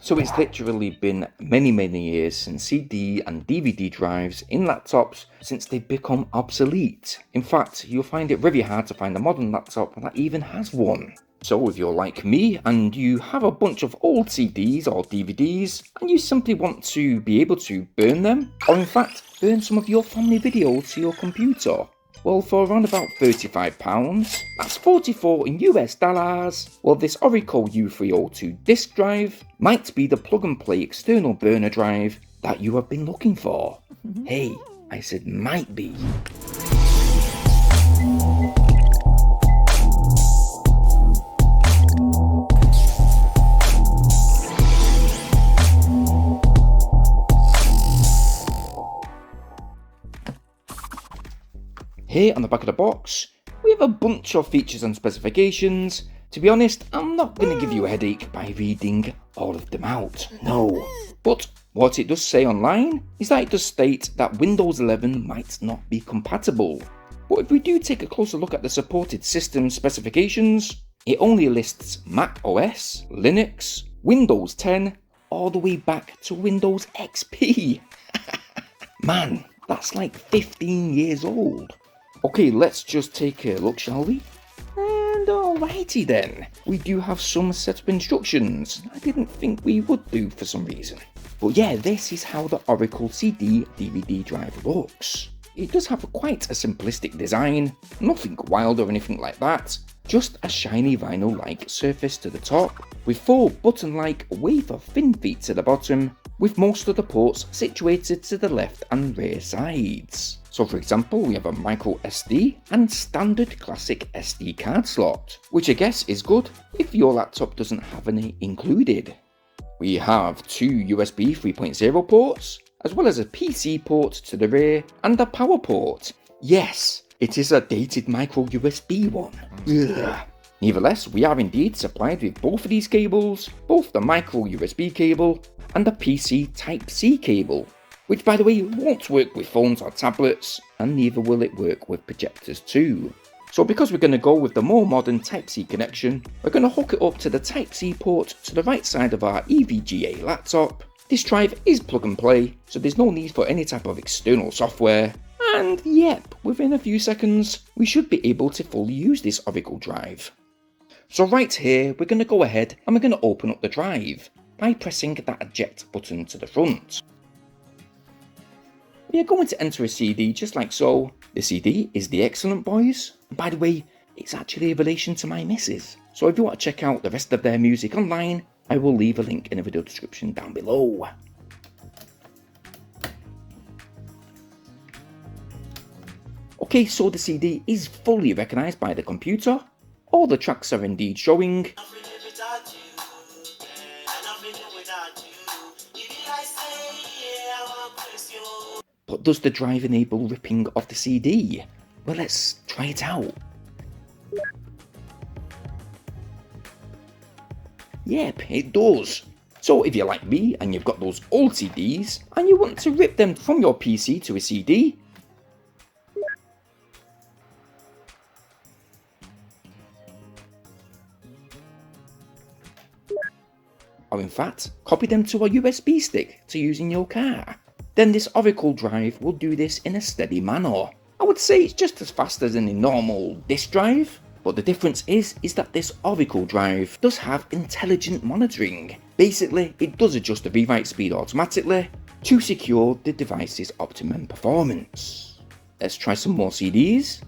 So it's literally been many years since CD and DVD drives in laptops since they've become obsolete. In fact, you'll find it really hard to find a modern laptop that even has one. So if you're like me and you have a bunch of old CDs or DVDs and you simply want to be able to burn them, or in fact burn some of your family videos to your computer, well, for around about £35, that's 44 in US dollars, well, this Orico U302 disk drive might be the plug and play external burner drive that you have been looking for. Hey, I said might be. Here on the back of the box, we have a bunch of features and specifications. To be honest, I'm not going to give you a headache by reading all of them out, no. But what it does say online is that it does state that Windows 11 might not be compatible. But if we do take a closer look at the supported system specifications, it only lists Mac OS, Linux, Windows 10, all the way back to Windows XP. Man, that's like 15 years old. Okay, let's just take a look, shall we? And alrighty then, we do have some setup instructions. I didn't think we would do for some reason. But yeah, this is how the Orico CD DVD drive looks. It does have quite a simplistic design, nothing wild or anything like that. Just a shiny vinyl-like surface to the top, with 4 button-like wafer-thin feet to the bottom, with most of the ports situated to the left and rear sides. So for example, we have a micro SD and standard classic SD card slot, which I guess is good if your laptop doesn't have any included. We have 2 USB 3.0 ports, as well as a PC port to the rear and a power port. Yes, it is a dated micro USB one. Ugh. Nevertheless, we are indeed supplied with both of these cables, both the micro USB cable and the PC Type-C cable, which by the way won't work with phones or tablets, and neither will it work with projectors too. So because we're going to go with the more modern Type-C connection, we're going to hook it up to the Type-C port to the right side of our EVGA laptop. This drive is plug and play, so there's no need for any type of external software, and yep, within a few seconds we should be able to fully use this Orico drive. So right here, we're going to go ahead and we're going to open up the drive by pressing that eject button to the front. We are going to enter a CD just like so. The CD is The Excellent Boys, and by the way, it's actually a relation to my missus. So if you want to check out the rest of their music online, I will leave a link in the video description down below. Okay, so the CD is fully recognised by the computer. All the tracks are indeed showing. But does the drive enable ripping of the CD? Well, let's try it out. Yep, it does. So if you're like me and you've got those old CDs and you want to rip them from your PC to a CD, or in fact, copy them to a USB stick to use in your car, then this Orico drive will do this in a steady manner. I would say it's just as fast as any normal disk drive, but the difference is that this Orico drive does have intelligent monitoring. Basically, it does adjust the rewrite speed automatically to secure the device's optimum performance. Let's try some more CDs.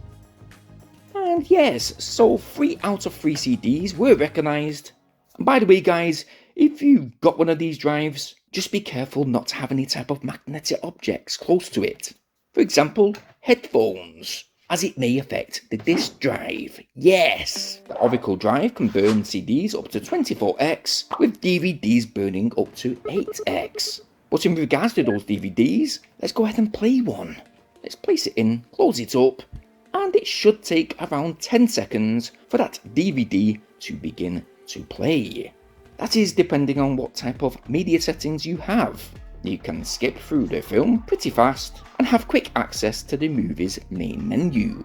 And yes, so 3 out of 3 CDs were recognised. And by the way guys, if you've got one of these drives, just be careful not to have any type of magnetic objects close to it. For example, headphones, as it may affect the disk drive. Yes! The Orico drive can burn CDs up to 24x, with DVDs burning up to 8x. But in regards to those DVDs, let's go ahead and play one. Let's place it in, close it up, and it should take around 10 seconds for that DVD to begin to play. That is depending on what type of media settings you have. You can skip through the film pretty fast and have quick access to the movie's main menu.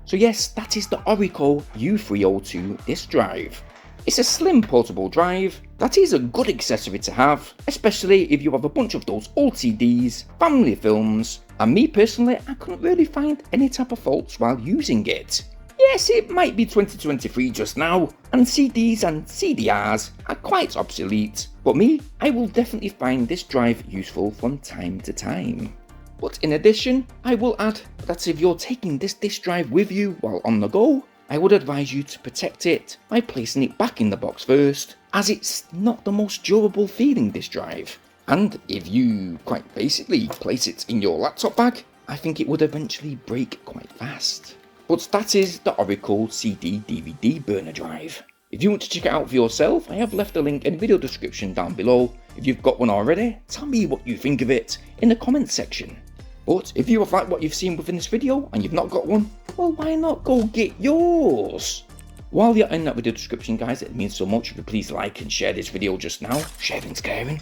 So yes, that is the Orico U302 disk drive. It's a slim portable drive that is a good accessory to have, especially if you have a bunch of those old CDs, family films, and me personally, I couldn't really find any type of faults while using it. Yes, it might be 2023 just now, and CDs and CDRs are quite obsolete, but me, I will definitely find this drive useful from time to time. But in addition, I will add that if you're taking this disk drive with you while on the go, I would advise you to protect it by placing it back in the box first, as it's not the most durable feeling disk drive. And if you quite basically place it in your laptop bag, I think it would eventually break quite fast. But that is the Orico CD DVD burner drive. If you want to check it out for yourself, I have left a link in the video description down below. If you've got one already, tell me what you think of it in the comments section. But if you have liked what you've seen within this video and you've not got one, well, why not go get yours? While you're in that video description, guys, it means so much if you please like and share this video just now. Sharing's caring.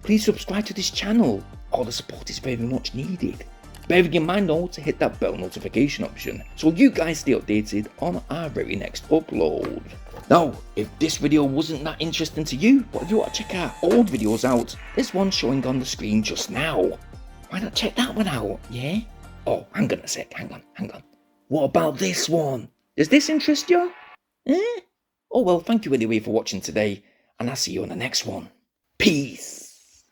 Please subscribe to this channel. All the support is very much needed. Bearing in mind though to hit that bell notification option so you guys stay updated on our very next upload. Now, if this video wasn't that interesting to you, but if you want to check our old videos out, there's one showing on the screen just now. Why not check that one out, yeah? Oh, hang on a sec, hang on. What about this one? Does this interest you? Eh? Oh well, thank you anyway for watching today, and I'll see you on the next one. Peace!